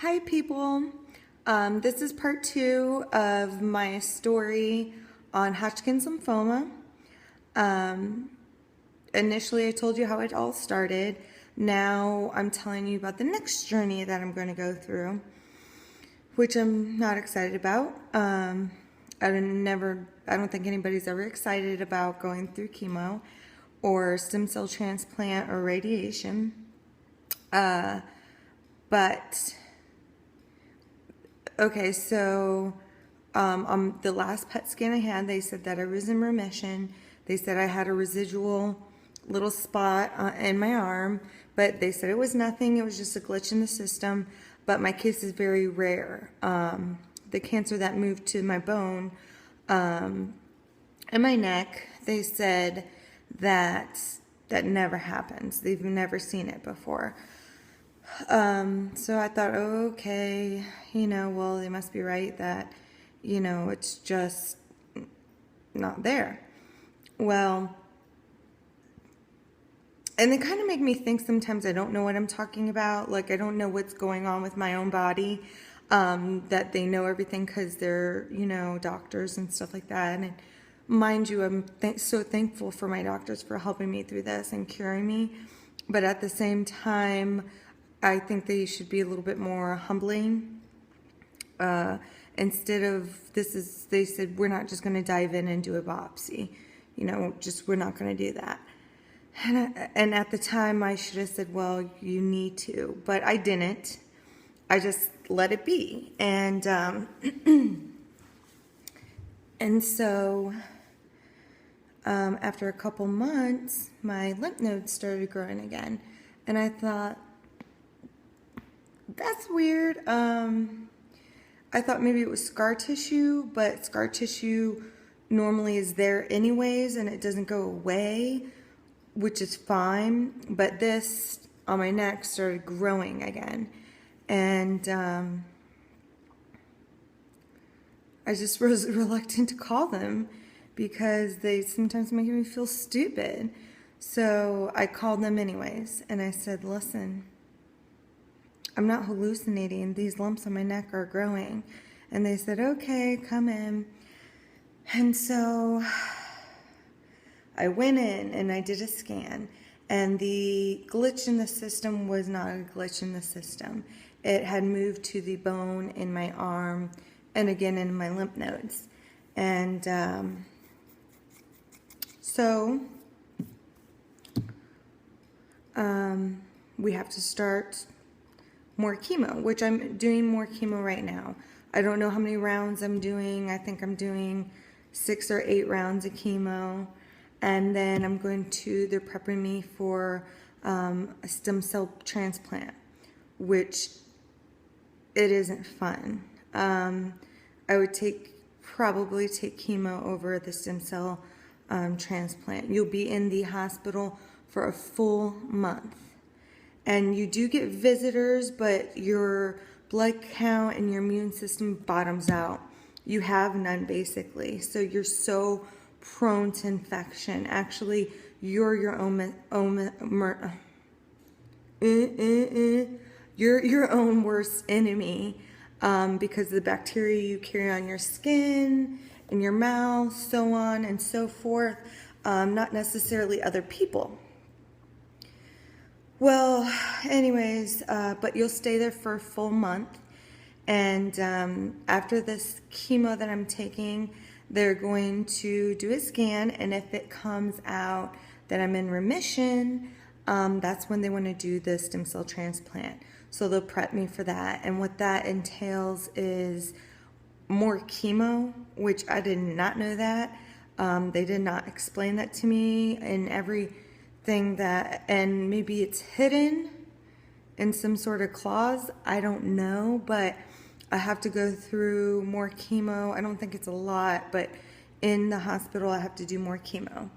Hi people, this is part 2 of my story on Hodgkin's lymphoma. Initially I told you how it all started. Now I'm telling you about the next journey that I'm going to go through, which I'm not excited about. I don't think anybody's ever excited about going through chemo or stem cell transplant or radiation. Okay, so on the last PET scan I had, they said that I was in remission. They said I had a residual little spot in my arm, but they said it was nothing. It was just a glitch in the system, but my case is very rare. The cancer that moved to my bone and my neck, they said that never happens. They've never seen it before. So I thought, oh, okay, well, they must be right that, it's just not there. Well, and they kind of make me think sometimes I don't know what I'm talking about. Like, I don't know what's going on with my own body, that they know everything because they're, doctors and stuff like that. And mind you, I'm so thankful for my doctors for helping me through this and curing me. But at the same time, I think they should be a little bit more humbling. Instead of they said, we're not just going to dive in and do a biopsy. We're not going to do that. And at the time, I should have said, well, you need to. But I didn't. I just let it be. And and so after a couple months, my lymph nodes started growing again. And I thought, that's weird. I thought maybe it was scar tissue, but scar tissue normally is there anyways and it doesn't go away, which is fine. But this on my neck started growing again. And I just was reluctant to call them because they sometimes make me feel stupid. So I called them anyways and I said, listen, I'm not hallucinating. These lumps on my neck are growing. And they said, okay, come in. And so I went in and I did a scan. And the glitch in the system was not a glitch in the system. It had moved to the bone in my arm and again in my lymph nodes. And we have to start more chemo, which I'm doing more chemo right now. I don't know how many rounds I'm doing. I think I'm doing 6 or 8 rounds of chemo. And then they're prepping me for a stem cell transplant, which it isn't fun. I would probably take chemo over the stem cell transplant. You'll be in the hospital for a full month. And you do get visitors, but your blood count and your immune system bottoms out. You have none, basically. So you're so prone to infection. Actually, you're your you're your own worst enemy because of the bacteria you carry on your skin, in your mouth, so on and so forth. Not necessarily other people. Well, anyways, but you'll stay there for a full month. And after this chemo that I'm taking, they're going to do a scan. And if it comes out that I'm in remission, that's when they want to do the stem cell transplant. So they'll prep me for that. And what that entails is more chemo, which I did not know that. They did not explain that to me in everything and maybe it's hidden in some sort of clause. I don't know, but I have to go through more chemo. I don't think it's a lot, but in the hospital I have to do more chemo.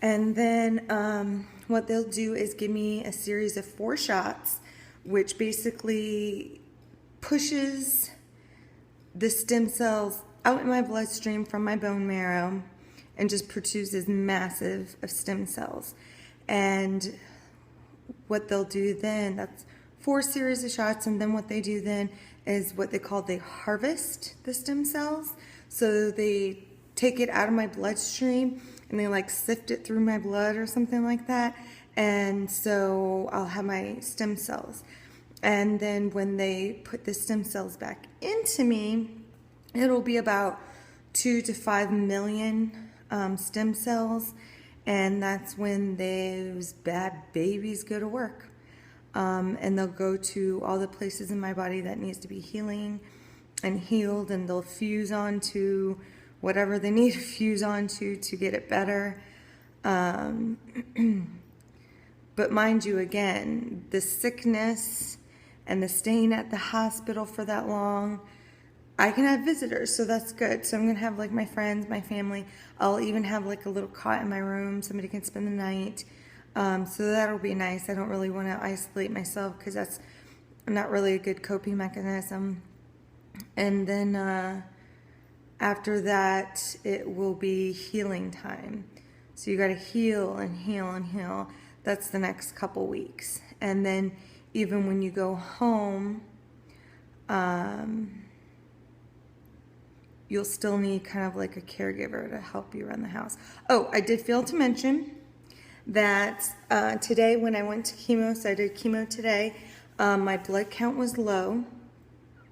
And then what they'll do is give me a series of 4 shots, which basically pushes the stem cells out in my bloodstream from my bone marrow and just produces massive of stem cells. And what they'll do then, that's 4 series of shots, and then what they do then is what they call they harvest the stem cells. So they take it out of my bloodstream and they like sift it through my blood or something like that, and so I'll have my stem cells. And then when they put the stem cells back into me, it'll be about 2 to 5 million stem cells, and that's when those bad babies go to work. And they'll go to all the places in my body that needs to be healing and healed, and they'll fuse onto whatever they need to fuse onto to get it better. But mind you, again, the sickness and the staying at the hospital for that long, I can have visitors, so that's good. So I'm going to have like my friends, my family. I'll even have like a little cot in my room. Somebody can spend the night. So that'll be nice. I don't really want to isolate myself because that's not really a good coping mechanism. And then after that, it will be healing time. So you got to heal and heal and heal. That's the next couple weeks. And then even when you go home, you'll still need kind of like a caregiver to help you run the house. Oh, I did fail to mention that today when I went to chemo, so I did chemo today, my blood count was low.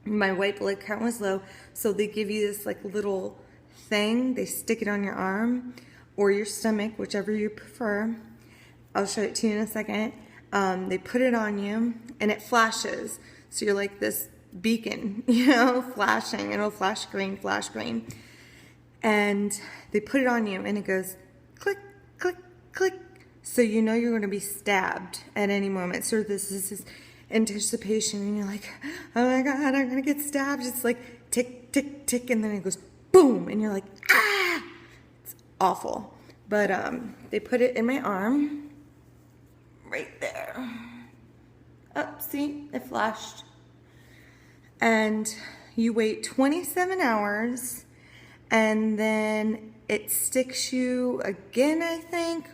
My white blood count was low. So they give you this like little thing. They stick it on your arm or your stomach, whichever you prefer. I'll show it to you in a second. They put it on you and it flashes. So you're like this beacon, flashing. It'll flash green. And they put it on you and it goes click, click, click. So you know you're going to be stabbed at any moment. So this is this anticipation and you're like, oh my God, I'm going to get stabbed. It's like tick, tick, tick. And then it goes boom. And you're like, ah, it's awful. But they put it in my arm right there. Oh, see, it flashed. And you wait 27 hours and then it sticks you again, I think.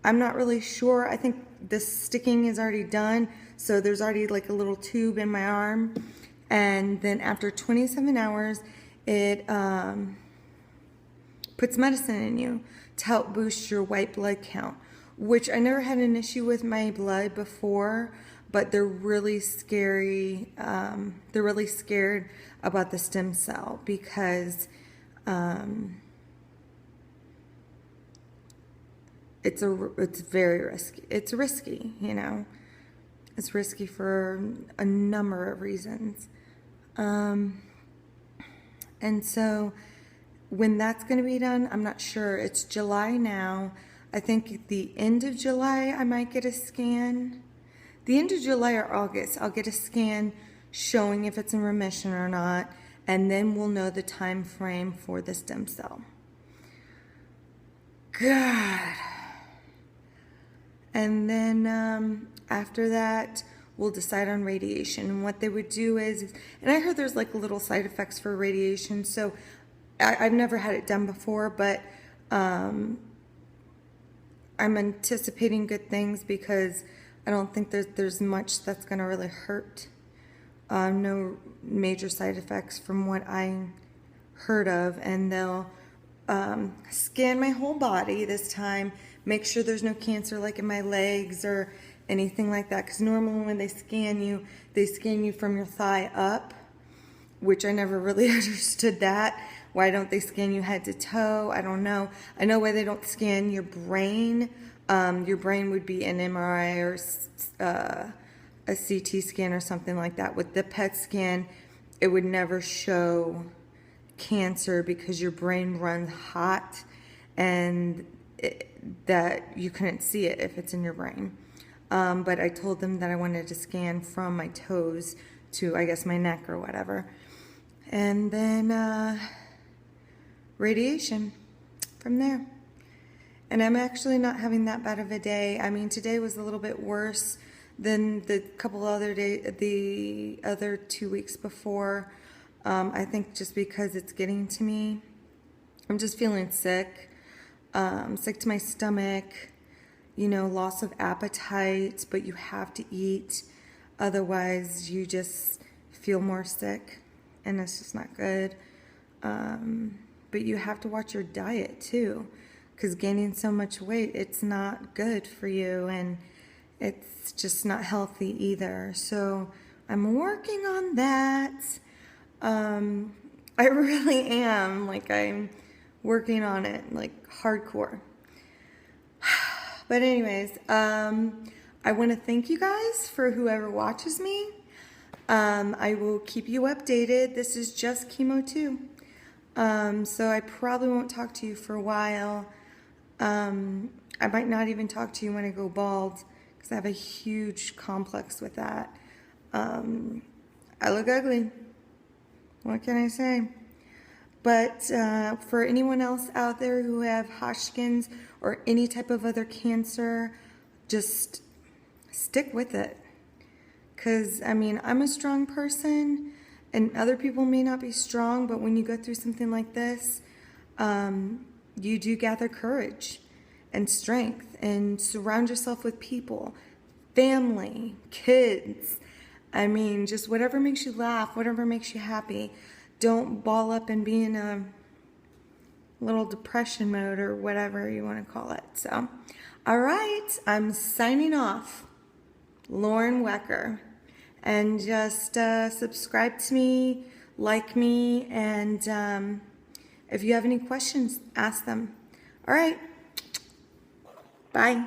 I'm not really sure. I think the sticking is already done. So there's already like a little tube in my arm. And then after 27 hours, it puts medicine in you to help boost your white blood count, which I never had an issue with my blood before, but they're really scary. They're really scared about the stem cell because it's very risky. It's risky, It's risky for a number of reasons. And so when that's going to be done, I'm not sure. It's July now. I think at the end of July, I might get a scan. The end of July or August, I'll get a scan showing if it's in remission or not, and then we'll know the time frame for the stem cell. God. And then after that, we'll decide on radiation. And what they would do is, and I heard there's like little side effects for radiation, so I've never had it done before, but I'm anticipating good things because I don't think there's much that's going to really hurt. No major side effects from what I heard of, and they'll scan my whole body this time, make sure there's no cancer like in my legs or anything like that, because normally when they scan you from your thigh up, which I never really understood that. Why don't they scan you head to toe? I don't know. I know why they don't scan your brain. Your brain would be an MRI or a CT scan or something like that. With the PET scan, it would never show cancer because your brain runs hot and that you couldn't see it if it's in your brain. But I told them that I wanted to scan from my toes to, I guess, my neck or whatever. And then radiation from there. And I'm actually not having that bad of a day. I mean, today was a little bit worse than the couple other days, the other 2 weeks before. I think just because it's getting to me. I'm just feeling sick. Sick to my stomach, loss of appetite, but you have to eat. Otherwise, you just feel more sick, and it's just not good. But you have to watch your diet too, because gaining so much weight, it's not good for you, and it's just not healthy either. So I'm working on that. I really am. Like, I'm working on it, like, hardcore. But anyways, I want to thank you guys for whoever watches me. I will keep you updated. This is just chemo too. So I probably won't talk to you for a while. I might not even talk to you when I go bald, because I have a huge complex with that. I look ugly. What can I say? But for anyone else out there who have Hodgkin's or any type of other cancer, just stick with it. Because, I mean, I'm a strong person, and other people may not be strong, but when you go through something like this, you do gather courage and strength, and surround yourself with people, family, kids. I mean, just whatever makes you laugh, whatever makes you happy. Don't ball up and be in a little depression mode or whatever you want to call it. So, all right, I'm signing off. Lauren Wecker. And just subscribe to me, like me, and if you have any questions, ask them. All right, bye.